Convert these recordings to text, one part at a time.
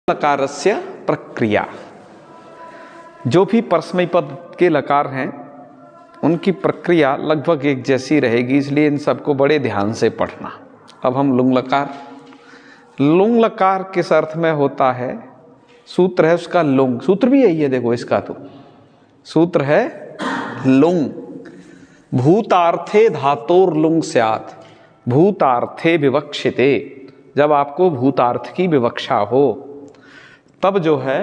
लकारस्य प्रक्रिया। जो भी परस्मै पद के लकार हैं उनकी प्रक्रिया लगभग एक जैसी रहेगी, इसलिए इन सबको बड़े ध्यान से पढ़ना। अब हम लुंग लकार, लुंग लकार किस अर्थ में होता है, सूत्र है उसका लुंग, सूत्र भी यही है, देखो इसका तो सूत्र है लुंग। भूतार्थे धातोर लुंग स्यात्, भूतार्थे विवक्षिते। जब आपको भूतार्थ की विवक्षा हो तब जो है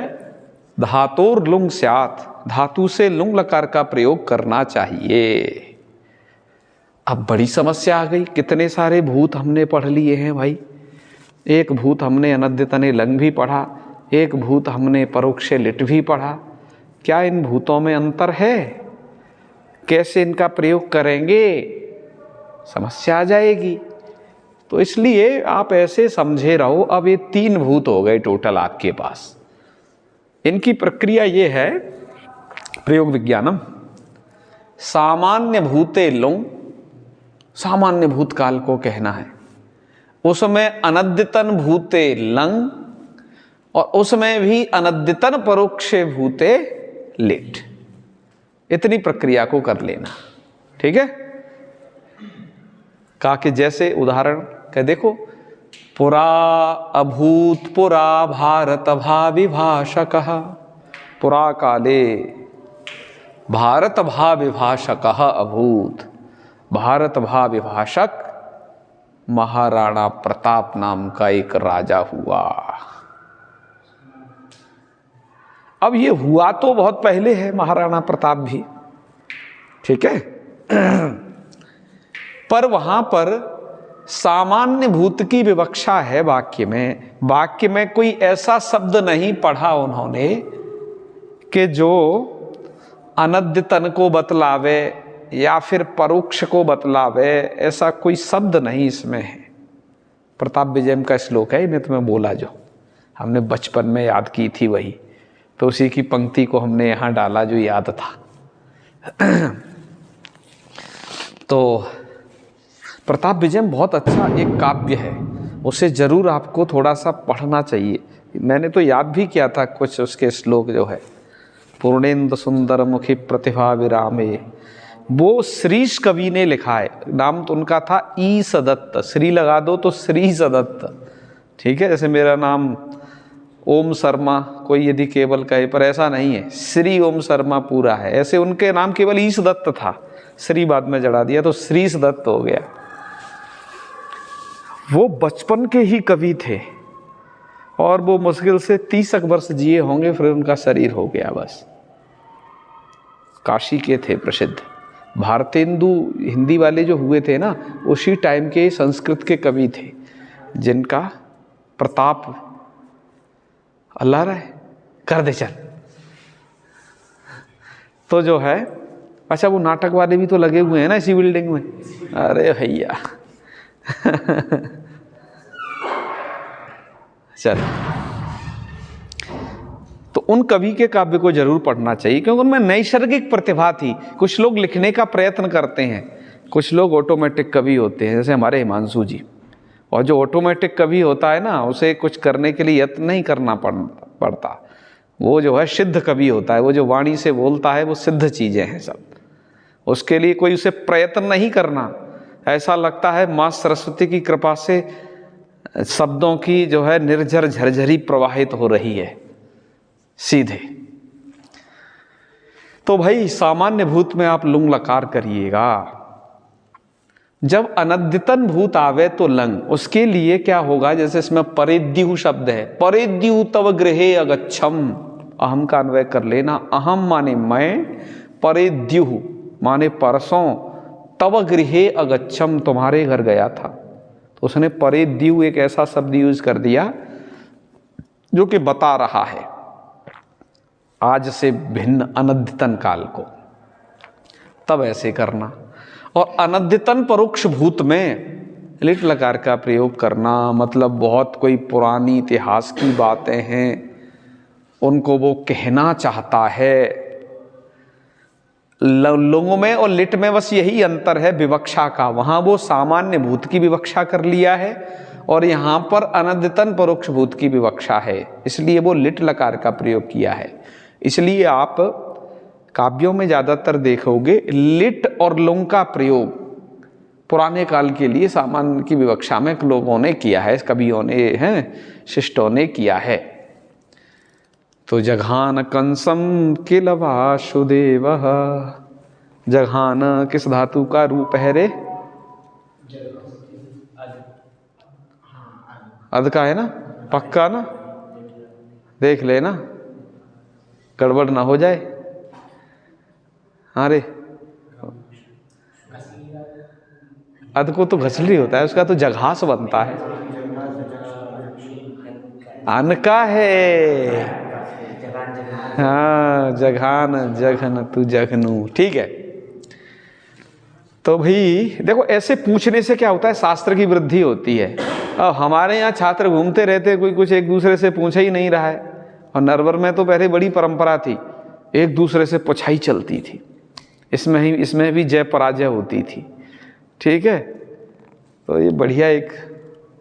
धातोर लुंग स्यात्, धातु से लुंग लकार का प्रयोग करना चाहिए। अब बड़ी समस्या आ गई, कितने सारे भूत हमने पढ़ लिए हैं भाई। एक भूत हमने अनद्यतने लंग भी पढ़ा, एक भूत हमने परोक्ष लिट भी पढ़ा। क्या इन भूतों में अंतर है? कैसे इनका प्रयोग करेंगे? समस्या आ जाएगी। तो इसलिए आप ऐसे समझे रहो, अब ये 3 भूत हो गए टोटल आपके पास। इनकी प्रक्रिया ये है, प्रयोग विज्ञानम। सामान्य भूते लुंग, सामान्य भूतकाल को कहना है, उसमें अनद्यतन भूते लंग, और उसमें भी अनद्यतन परोक्ष भूते लिट। इतनी प्रक्रिया को कर लेना, ठीक है। कहा कि जैसे उदाहरण कह देखो, पुरा अभूत पुरा भारत भाविभाषकः, पुरा काले भारत भाविभाषकः अभूत। भारत भाविभाषक महाराणा प्रताप नाम का एक राजा हुआ। अब ये हुआ तो बहुत पहले है महाराणा प्रताप भी, ठीक है, पर वहां पर सामान्य भूत की विवक्षा है वाक्य में। वाक्य में कोई ऐसा शब्द नहीं पढ़ा उन्होंने कि जो अनद्यतन को बतलावे या फिर परोक्ष को बतलावे, ऐसा कोई शब्द नहीं इसमें है। प्रताप विजयम का श्लोक है, मैं तुम्हें बोला जो हमने बचपन में याद की थी वही, तो उसी की पंक्ति को हमने यहाँ डाला जो याद था। तो प्रताप विजयम बहुत अच्छा एक काव्य है, उसे जरूर आपको थोड़ा सा पढ़ना चाहिए। मैंने तो याद भी किया था कुछ उसके श्लोक जो है, पूर्णेंद्र सुंदर मुखी प्रतिभा विरामे, वो श्रीश कवि ने लिखा है। नाम तो उनका था ई सदत्त, श्री लगा दो तो श्री सदत्त, ठीक है। जैसे मेरा नाम ओम शर्मा कोई यदि केवल कहे, पर ऐसा नहीं है, श्री ओम शर्मा पूरा है। ऐसे उनके नाम केवल ईश दत्त था, श्री बाद में जड़ा दिया तो श्री दत्त हो गया। वो बचपन के ही कवि थे और वो मुश्किल से 30 वर्ष जिए होंगे, फिर उनका शरीर हो गया बस। काशी के थे प्रसिद्ध, भारतेंदु हिंदी वाले जो हुए थे ना, उसी टाइम के संस्कृत के कवि थे, जिनका प्रताप अल्लाह रहे कर दे चल। तो जो है, अच्छा वो नाटक वाले भी तो लगे हुए हैं ना इसी बिल्डिंग में। अरे भैया चल, तो उन कवि के काव्य को जरूर पढ़ना चाहिए, क्योंकि उनमें नैसर्गिक प्रतिभा थी। कुछ लोग लिखने का प्रयत्न करते हैं, कुछ लोग ऑटोमेटिक कवि होते हैं, जैसे हमारे हिमांशु जी। और जो ऑटोमेटिक कवि होता है ना, उसे कुछ करने के लिए यत्न नहीं करना पड़ता। वो जो है सिद्ध कवि होता है, वो जो वाणी से बोलता है वो सिद्ध चीज़ें हैं सब, उसके लिए कोई उसे प्रयत्न नहीं करना। ऐसा लगता है माँ सरस्वती की कृपा से शब्दों की जो है निर्झर झरझरी प्रवाहित हो रही है सीधे। तो भाई सामान्य भूत में आप लुंग लकार करिएगा। जब अनद्यतन भूत आवे तो लंग, उसके लिए क्या होगा, जैसे इसमें परेद्यु शब्द है, परेद्यु तव गृहे अगच्छम, अहम का अन्वय कर लेना। अहम माने मैं, परेद्यु माने परसों, तव गृहे अगच्छम तुम्हारे घर गया था। तो उसने परेद्यु एक ऐसा शब्द यूज कर दिया जो कि बता रहा है आज से भिन्न अनद्यतन काल को। तब ऐसे करना। और अनद्यतन परोक्ष भूत में लिट लकार का प्रयोग करना, मतलब बहुत कोई पुरानी इतिहास की बातें हैं उनको वो कहना चाहता है। लुंग में और लिट में बस यही अंतर है विवक्षा का। वहां वो सामान्य भूत की विवक्षा कर लिया है और यहाँ पर अनद्यतन परोक्ष भूत की विवक्षा है, इसलिए वो लिट लकार का प्रयोग किया है। इसलिए आप काव्यों में ज़्यादातर देखोगे लिट और लुंग का प्रयोग पुराने काल के लिए सामान्य की विवक्षा में लोगों ने किया है, कवियों ने हैं, शिष्टों ने किया है। तो जघान कंसम किल वासुदेव, जघान किस धातु का रूप है रे? अध का है ना, पक्का ना, देख लेना गड़बड़ ना हो जाए। हाँ रे, अध को तो घसली होता है, उसका तो जघास बनता है। अन का है, हाँ, जघान जघन तू जघनू, ठीक है। तो भाई देखो, ऐसे पूछने से क्या होता है, शास्त्र की वृद्धि होती है। अब हमारे यहाँ छात्र घूमते रहते, कोई कुछ एक दूसरे से पूछा ही नहीं रहा है। और नरवर में तो पहले बड़ी परंपरा थी, एक दूसरे से पुछाई चलती थी, इसमें भी जय पराजय होती थी, ठीक है। तो ये बढ़िया एक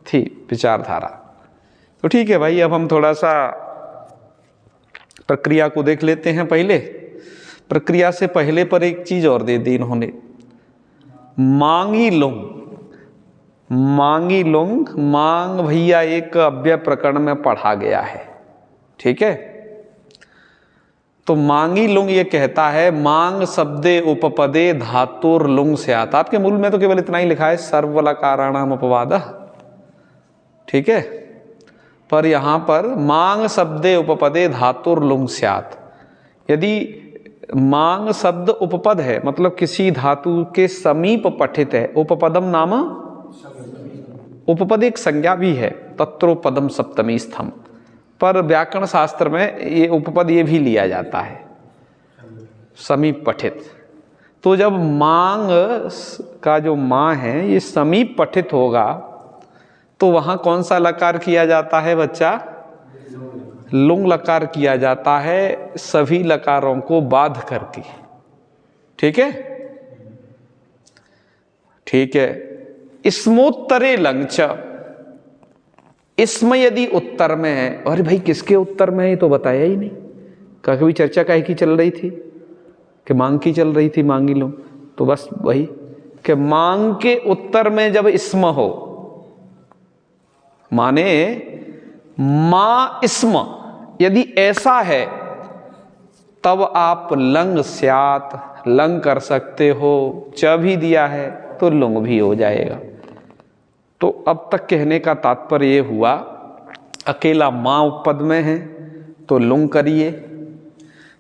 थी विचारधारा। तो ठीक है भाई, अब हम थोड़ा सा प्रक्रिया को देख लेते हैं। पहले प्रक्रिया से पहले पर एक चीज और दे दी इन्होंने, मांगी लुंग। मांगी लुंग, मांग भैया एक अव्यय प्रकरण में पढ़ा गया है, ठीक है। तो मांगी लुंग ये कहता है, मांग शब्दे उपपदे धातुर लुंग से आता। आपके मूल में तो केवल इतना ही लिखा है, सर्वलकाराणाम अपवाद, ठीक है। पर यहां पर मांग शब्दे उपपदे धातुर लुंग स्यात्। यदि मांग शब्द उपपद है, मतलब किसी धातु के समीप पठित है, उपपदम नाम, उपपद एक संज्ञा भी है, तत्रोपदम सप्तमी स्थम, पर व्याकरण शास्त्र में ये उपपद ये भी लिया जाता है, समीप पठित। तो जब मांग का जो मां है ये समीप पठित होगा, तो वहां कौन सा लकार किया जाता है बच्चा? लुंग लकार किया जाता है, सभी लकारों को बाध करके, ठीक है, ठीक है। इसमोत्तरे लंच, इसमें यदि उत्तर में है, अरे भाई किसके उत्तर में है तो बताया ही नहीं, कभी चर्चा काहे की चल रही थी कि मांग की चल रही थी, मांगी लुंग, तो बस वही कि मांग के उत्तर में जब इसम हो, माने मां इसम यदि ऐसा है, तब आप लंग स्यात्, लंग कर सकते हो। च भी दिया है तो लुंग भी हो जाएगा। तो अब तक कहने का तात्पर्य ये हुआ, अकेला मां उपपद में है तो लुंग करिए,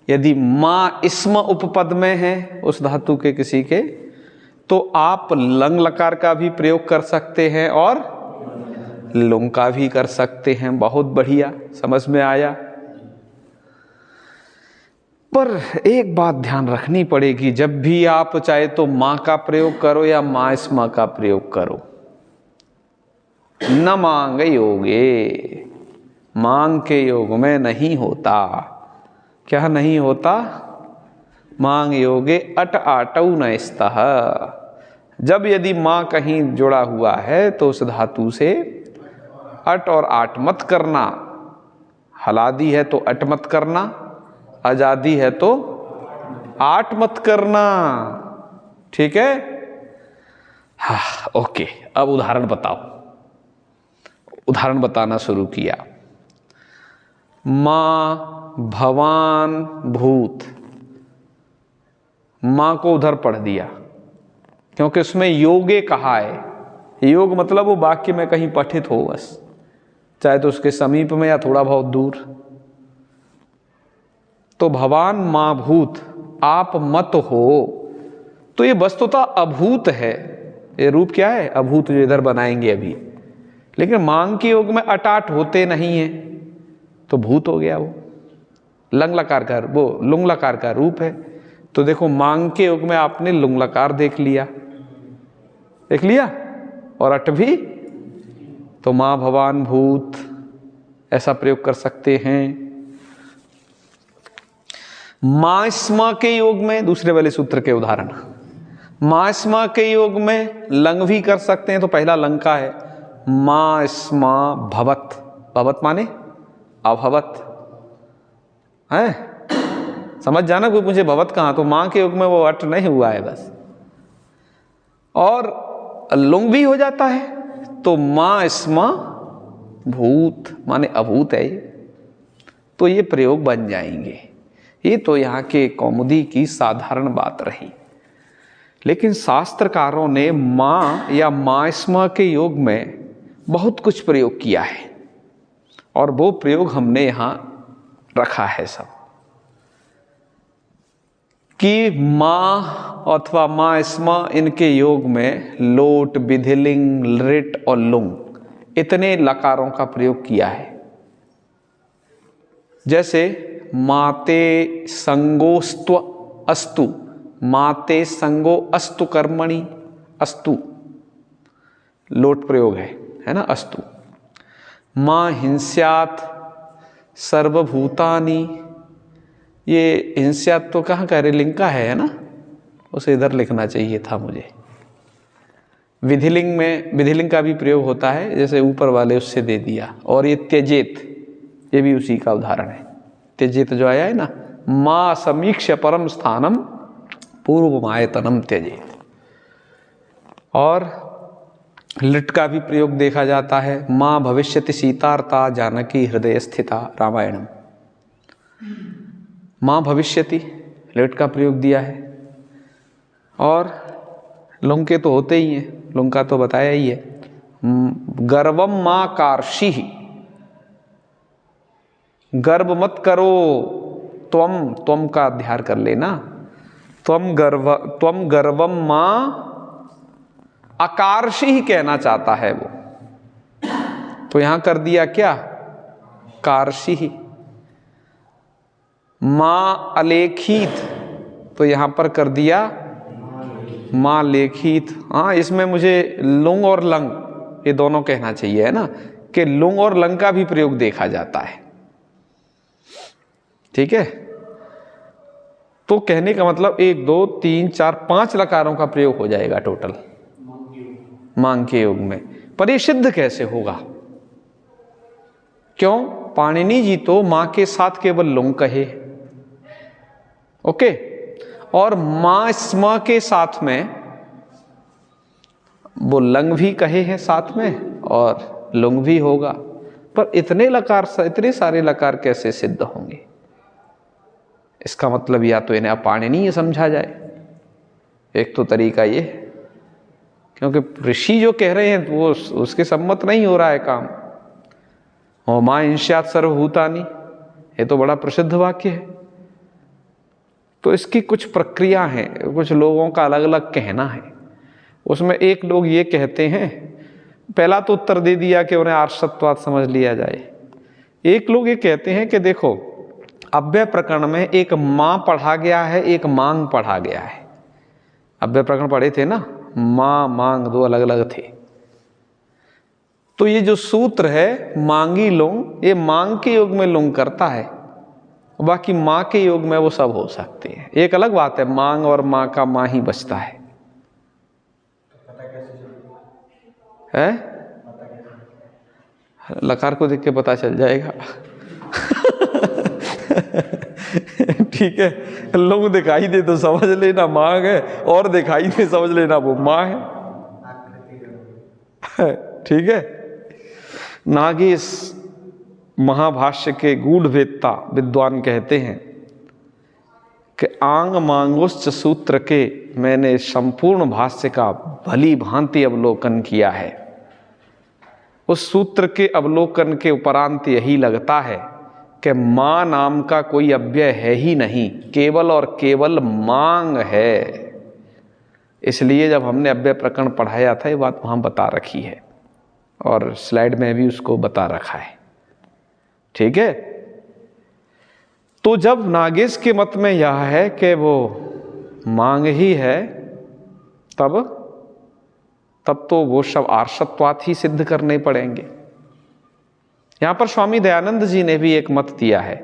यदि मां इसम उपपद में है उस धातु के किसी के, तो आप लंग लकार का भी प्रयोग कर सकते हैं और लुंग का भी कर सकते हैं। बहुत बढ़िया, समझ में आया। पर एक बात ध्यान रखनी पड़ेगी, जब भी आप चाहे तो मां का प्रयोग करो या मां इसम का प्रयोग करो, न मांग योगे, मांग के योग में नहीं होता। क्या नहीं होता? मांग योगे अट आटौ न स्तः। जब यदि मां कहीं जुड़ा हुआ है तो उस धातु से अट और आट मत करना। हलादी है तो अट मत करना, आजादी है तो आट मत करना, ठीक है। हाँ, ओके। अब उदाहरण बताओ। उदाहरण बताना शुरू किया। मां भवान भूत, मां को उधर पढ़ दिया क्योंकि उसमें योगे कहा है। योग मतलब वो वाक्य में कहीं पठित हो, बस चाहे तो उसके समीप में या थोड़ा बहुत दूर। तो भवान मां भूत, आप मत हो, तो ये वस्तुतः अभूत है। ये रूप क्या है? अभूत, जो इधर बनाएंगे अभी। लेकिन मांग के योग में अटाट होते नहीं है तो भूत हो गया वो। लंग लकार का, वो लुंग लकार का रूप है। तो देखो, मांग के योग में आपने लुंग लकार देख लिया, देख लिया, और अट भी। तो मां भवान भूत ऐसा प्रयोग कर सकते हैं। मां स्मा के योग में, दूसरे वाले सूत्र के उदाहरण, मां स्मा के योग में लंग भी कर सकते हैं। तो पहला लंग का है, माँ स्मा भवत, भवत माने अभवत है, समझ जाना। कोई मुझे भवत कहाँ, तो माँ के युग में वो अट नहीं हुआ है बस। और लुंग भी हो जाता है तो माँ स्मा भूत माने अभूत है, तो ये प्रयोग बन जाएंगे। ये तो यहाँ के कौमुदी की साधारण बात रही। लेकिन शास्त्रकारों ने माँ या मास्मा के योग में बहुत कुछ प्रयोग किया है, और वो प्रयोग हमने यहाँ रखा है सब, कि माँ अथवा मास्मा इनके योग में लोट, विधिलिंग, लिट और लुंग इतने लकारों का प्रयोग किया है। जैसे माते संगोस्त्व अस्तु, माते संगो अस्तु कर्मणि, अस्तु लोट प्रयोग है ना, अस्तु। मां हिंस्यात सर्वभूतानि, ये हिंस्यात तो कहाँ का लिंग का है ना, उसे इधर लिखना चाहिए था मुझे। विधिलिंग में विधिलिंग का भी प्रयोग होता है, जैसे ऊपर वाले उससे दे दिया। और ये त्यजेत, ये भी उसी का उदाहरण है। त्यजेत जो आया है ना, मां समीक्ष परम स्थानम पूर्वमायतनम त्यजेत। और लिट का भी प्रयोग देखा जाता है, मां भविष्यति सीतार्ता जानकी हृदय स्थिता, रामायणम। मां भविष्यति लिट का प्रयोग दिया है। और लुंग के तो होते ही हैं, लुंग का तो बताया ही है। गर्वम मां कार्षि, गर्व मत करो, त्वम का अध्यार कर लेना। त्वम गर्वम मां आकार्षि ही कहना चाहता है वो, तो यहां कर दिया क्या, कार्षि ही। मां अलेखित, तो यहां पर कर दिया मां लेखित। हाँ, इसमें मुझे लुंग और लंग ये दोनों कहना चाहिए, है ना, कि लुंग और लंग का भी प्रयोग देखा जाता है। ठीक है, तो कहने का मतलब 1 2 3 4 5 लकारों का प्रयोग हो जाएगा टोटल मांग के योग में। पर ये सिद्ध कैसे होगा? क्यों? पाणिनि जी तो मां के साथ केवल लुंग कहे, ओके, और मां स्म के साथ में वो लंग भी कहे हैं साथ में, और लुंग भी होगा। पर इतने लकार, इतने सारे लकार कैसे सिद्ध होंगे? इसका मतलब या तो इन्हें पाणिनि समझा जाए, एक तो तरीका ये, क्योंकि ऋषि जो कह रहे हैं वो उसके सम्मत नहीं हो रहा है काम। और मां हिंस्यात सर्वभूतानि, ये तो बड़ा प्रसिद्ध वाक्य है। तो इसकी कुछ प्रक्रिया है, कुछ लोगों का अलग अलग कहना है। उसमें एक लोग ये कहते हैं, पहला तो उत्तर दे दिया कि उन्हें आर्षत्वाद समझ लिया जाए। एक लोग ये कहते हैं कि देखो, अव्यय प्रकरण में एक मां पढ़ा गया है, एक मांग पढ़ा गया है। अव्यय प्रकरण पढ़े थे ना, मां मांग दो अलग अलग थे। तो ये जो सूत्र है मांगी लुंग, ये मांग के योग में लुंग करता है, बाकी मां के योग में वो सब हो सकते हैं। एक अलग बात है, मांग और मां का मां ही बचता है। लकार को देख के पता चल जाएगा। ठीक है, लुंग दिखाई दे तो समझ लेना मांग है, और दिखाई दे समझ लेना वो मां है। ठीक है। नागेश महाभाष्य के गूढ़ वेत्ता विद्वान कहते हैं कि आंग मांगोश्च सूत्र के मैंने संपूर्ण भाष्य का भली भांति अवलोकन किया है। उस सूत्र के अवलोकन के उपरांत यही लगता है कि मां नाम का कोई अव्यय है ही नहीं, केवल और केवल मांग है। इसलिए जब हमने अव्यय प्रकरण पढ़ाया था, ये बात वहां बता रखी है, और स्लाइड में भी उसको बता रखा है। ठीक है। तो जब नागेश के मत में यह है कि वो मांग ही है, तब तो वो सब आर्षत्वात ही सिद्ध करने पड़ेंगे। यहाँ पर स्वामी दयानंद जी ने भी एक मत दिया है,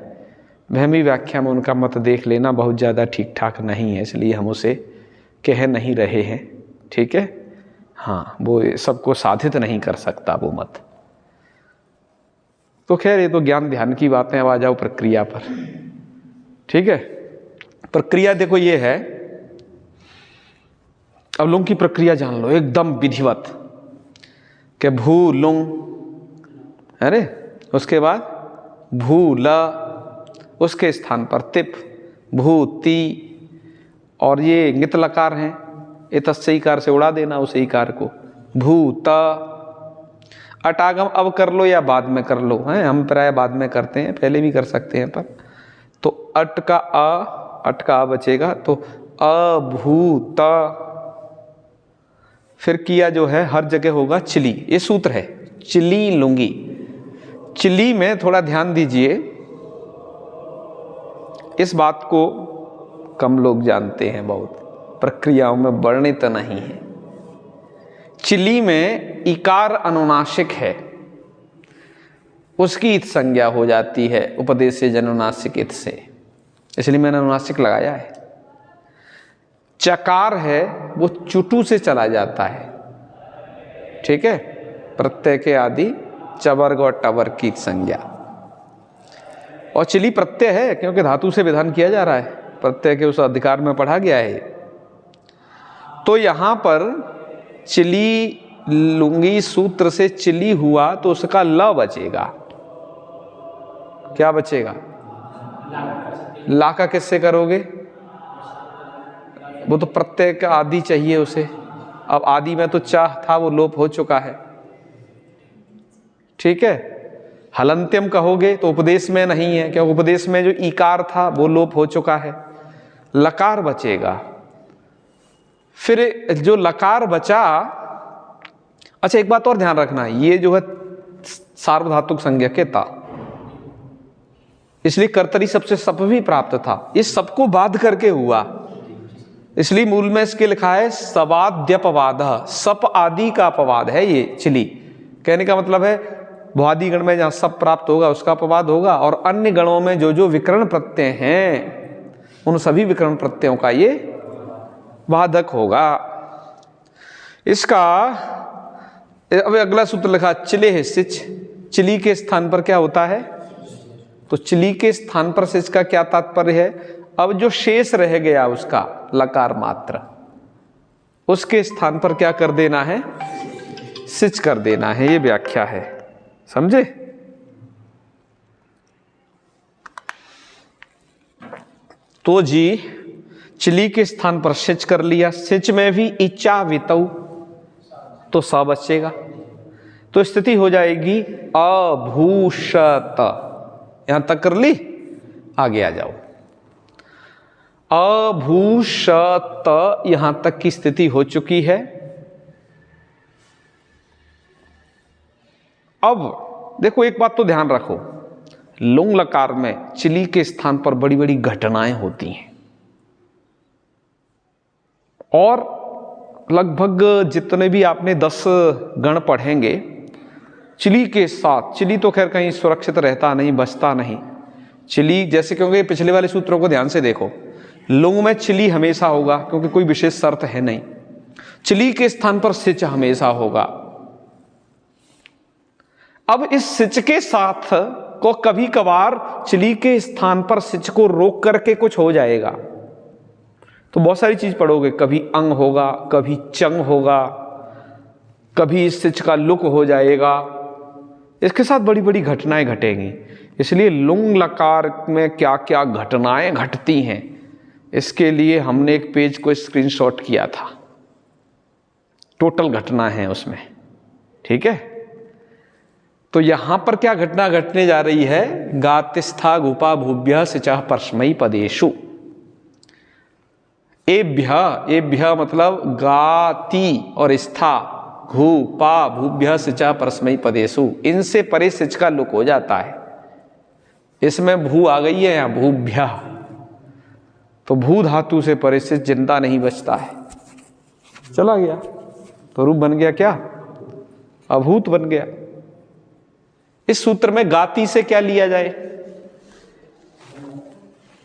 वहमी व्याख्या में उनका मत देख लेना, बहुत ज़्यादा ठीक ठाक नहीं है, इसलिए हम उसे कह नहीं रहे हैं। ठीक है, हाँ, वो सबको साधित नहीं कर सकता वो मत। तो खैर ये तो ज्ञान ध्यान की बातें। अब आ जाओ प्रक्रिया पर। ठीक है, प्रक्रिया देखो ये है। अब लुंग की प्रक्रिया जान लो एकदम विधिवत कि भू लुंग, अरे उसके बाद भू ल, उसके स्थान पर तिप, भू ती, और ये ङित लकार हैं, ये तस्सईकार से उड़ा देना उस ईकार को, भूत। अटागम अब कर लो या बाद में कर लो, हैं हम प्राय बाद में करते हैं, पहले भी कर सकते हैं पर। तो अट का आ बचेगा, तो अभूत। फिर किया जो है हर जगह होगा चिली, ये सूत्र है, चिली लूंगी। चिली में थोड़ा ध्यान दीजिए, इस बात को कम लोग जानते हैं, बहुत प्रक्रियाओं में वर्णित नहीं है। चिली में इकार अनुनासिक है, उसकी इत संज्ञा हो जाती है उपदेश से जनुनासिक इत से, इसलिए मैंने अनुनासिक लगाया है। चकार है वो चुटू से चला जाता है, ठीक है, प्रत्यय के आदि चवर्ग और टवर की संज्ञा। और चिली प्रत्यय है क्योंकि धातु से विधान किया जा रहा है, प्रत्यय के उस अधिकार में पढ़ा गया है। तो यहां पर चिली लुंगी सूत्र से चिली हुआ तो उसका ल बचेगा। क्या बचेगा? ला का किससे करोगे? वो तो प्रत्यय का आदि चाहिए उसे। अब आदि में तो चाह था, वो लोप हो चुका है, ठीक है। हलंत्यम कहोगे तो उपदेश में नहीं है, क्योंकि उपदेश में जो ईकार था वो लोप हो चुका है, लकार बचेगा। फिर जो लकार बचा, अच्छा एक बात और ध्यान रखना, ये जो है सार्वधातुक संज्ञक था, इसलिए कर्तरी सबसे सप भी प्राप्त था, इस सबको बाध करके हुआ, इसलिए मूल में इसके लिखा है सवाद्यपवाद, सप आदि का अपवाद है ये चिली। कहने का मतलब है भुआदि गण में जहां सप प्राप्त होगा उसका अपवाद होगा, और अन्य गणों में जो जो विकर्ण प्रत्यय हैं उन सभी विकर्ण प्रत्ययों का ये बाधक होगा। इसका अब अगला सूत्र लिखा चिले है सिच, चिली के स्थान पर क्या होता है? तो चिली के स्थान पर सिच का क्या तात्पर्य है? अब जो शेष रह गया उसका लकार मात्र, उसके स्थान पर क्या कर देना है? सिच कर देना है, ये व्याख्या है, समझे? तो जी चिली के स्थान पर सिच कर लिया, सिच में भी इचा वितौ तो स बचेगा, तो स्थिति हो जाएगी अभूषत। यहां तक कर ली, आगे आ जाओ। अभूषत यहां तक की स्थिति हो चुकी है। अब देखो एक बात तो ध्यान रखो, लुंग लकार में चिली के स्थान पर बड़ी बड़ी घटनाएं होती हैं, और लगभग जितने भी आपने 10 गण पढ़ेंगे चिली के साथ, चिली तो खैर कहीं सुरक्षित रहता नहीं, बचता नहीं चिली, जैसे क्योंकि पिछले वाले सूत्रों को ध्यान से देखो, लुंग में चिली हमेशा होगा क्योंकि कोई विशेष शर्त है नहीं, चिली के स्थान पर सिच हमेशा होगा। अब इस सिच के साथ को कभी कभार चिली के स्थान पर सिच को रोक करके कुछ हो जाएगा, तो बहुत सारी चीज पढ़ोगे, कभी अंग होगा, कभी चंग होगा, कभी इस सिच का लुक हो जाएगा, इसके साथ बड़ी बड़ी घटनाएं घटेंगी। इसलिए लुंग लकार में क्या क्या घटनाएं घटती हैं, इसके लिए हमने एक पेज को स्क्रीनशॉट किया था, टोटल घटना है उसमें, ठीक है। तो यहां पर क्या घटना घटने जा रही है? गातिस्था गुपा भूभ्य सिचा परस्मयी पदेशु। एभ्य मतलब गाति और स्था, घू पा भूभ्य सिचा परस्मयी पदेशु, इनसे परे सिच का लुक हो जाता है। इसमें भू आ गई है यहां भूभ्य, तो भू धातु से परे सिच जिंदा नहीं बचता है, चला गया, तो रूप बन गया क्या? अभूत बन गया। इस सूत्र में गाति से क्या लिया जाए?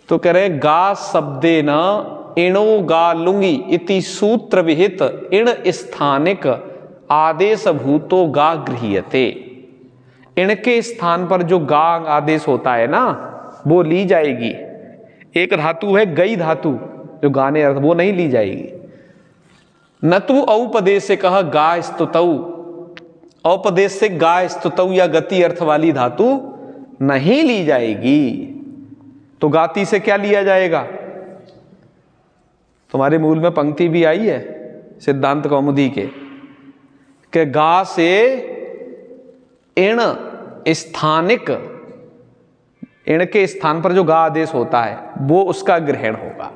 तो कह रहे गा शब्दे न इणो गा लुंगी इति सूत्र विहित इण स्थानिक आदेश भूतो गा गृह्यते। इणके स्थान पर जो गा आदेश होता है ना वो ली जाएगी। एक धातु है गई धातु जो गाने अर्थ, वो नहीं ली जाएगी। न तु औपदेश से कहा गा स्तुतौ, औपदेश से गा स्तुतौ या गति अर्थ वाली धातु नहीं ली जाएगी। तो गाती से क्या लिया जाएगा? तुम्हारे मूल में पंक्ति भी आई है सिद्धांत कौमुदी के कि गा से इण स्थानिक, इण के स्थान पर जो गा आदेश होता है वो उसका ग्रहण होगा।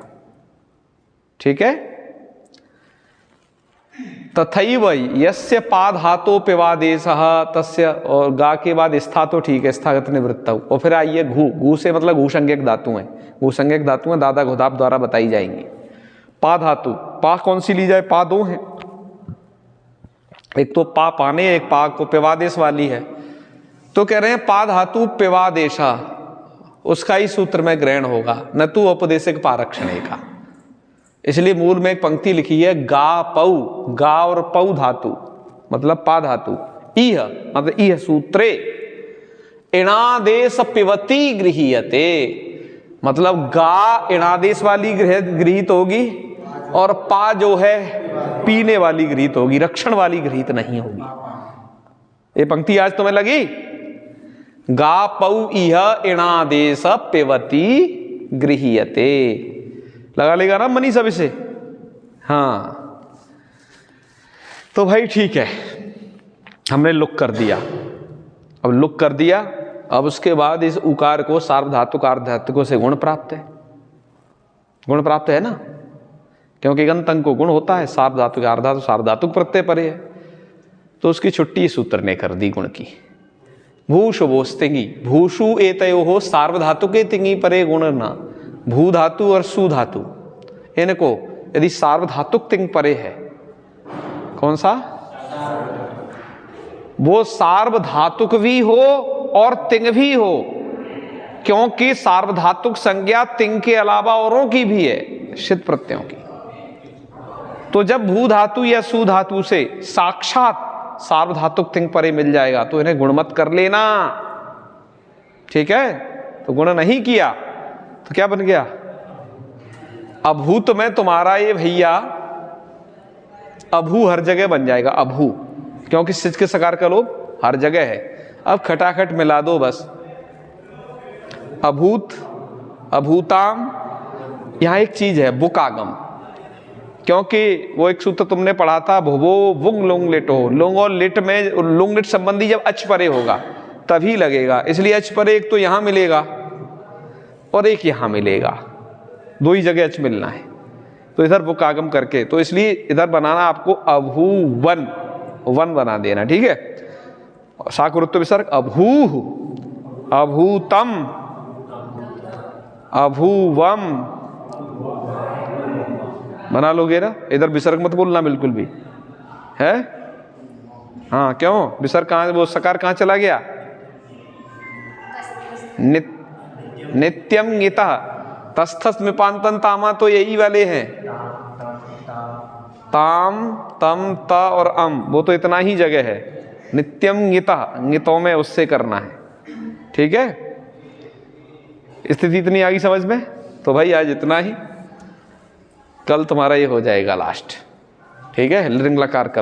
ठीक है। तथैव यस्य पाधातोप्यवादेशः तस्य, और गा के बाद स्था तो ठीक है, स्थागत निवृत्त। और फिर आइए घू, घू से मतलब घू संज्ञक धातु है, घू संज्ञक धातु है दादा घोदाप द्वारा बताई जाएंगी। पा धातु, पा कौन सी ली जाए? पा दो है, एक तो पा पाने, एक पा को पेवादेश वाली है। तो कह रहे हैं पा धातु पेवादेशा, उसका ही सूत्र में ग्रहण होगा, न तू औपदेशिक पारक्षणे का। इसलिए मूल में एक पंक्ति लिखी है गा पौ, गा और पौ धातु मतलब पा धातु, इह मतलब इह सूत्रे इणादेश पिबती गृह्यते, मतलब गा इणादेश वाली गृहीत होगी और पा जो है पीने वाली गृहीत होगी, रक्षण वाली गृहीत नहीं होगी। ये पंक्ति आज तुम्हें लगी? गा पौ इह इणादेश पिबती गृह्यते, लगा लेगा ना मनी सब इसे? हाँ, तो भाई ठीक है, हमने लुक कर दिया। अब लुक कर दिया, अब उसके बाद इस उकार को सार्वधातुक आर्धधातुकों से गुण प्राप्त है। गुण प्राप्त है ना, क्योंकि गंतंग को गुण होता है, सार्वधातुक आर्धधातुक सार्वधातुक प्रत्यय परे है, तो उसकी छुट्टी सूत्र ने कर दी गुण की। भूषु बोस्तिंगी, भूषु एतयो हो सार्वधातुके तिंगी परे गुण ना, भू धातु और सु धातु इनको यदि सार्वधातुक तिंग परे है, कौन सा? वो सार्वधातुक भी हो और तिंग भी हो, क्योंकि सार्वधातुक संज्ञा तिंग के अलावा औरों की भी है, शित प्रत्ययों की। तो जब भू धातु या सु धातु से साक्षात सार्वधातुक तिंग परे मिल जाएगा तो इन्हें गुणमत कर लेना। ठीक है। तो गुण नहीं किया तो क्या बन गया? अभूत में तुम्हारा ये भैया अभू हर जगह बन जाएगा, अभू, क्योंकि सिच के सकार का लोप हर जगह है। अब खटाखट मिला दो बस, अभूत, अभूताम। यहां एक चीज है बुकागम, क्योंकि वो एक सूत्र तुमने पढ़ा था भुवो वुंग लुंग लिटो, लुंग और लिट में लुंग लिट संबंधी जब अच परे होगा तभी लगेगा, इसलिए अच परे एक तो यहां मिलेगा और एक यहां मिलेगा, दो ही जगह अच मिलना है। तो इधर बुकागम करके, तो इसलिए इधर बनाना आपको अभू वन, वन बना देना। ठीक है। साकुरुत्व विसर्ग अभू, अभूतम, अभूवम बना लोगे ना। इधर विसर्ग मत बोलना बिल्कुल भी है। हाँ, क्यों? विसर्ग कहां, वो सकार कहां चला गया? नित्यम गीता तस्थस मिपांतन तामा, तो यही वाले हैं, ताम तम त और अम, वो तो इतना ही जगह है। नित्यम गीता, गीतों में उससे करना है। ठीक है। स्थिति इतनी आ गई समझ में? तो भाई आज इतना ही, कल तुम्हारा ये हो जाएगा लास्ट। ठीक है। लिंग लकार कल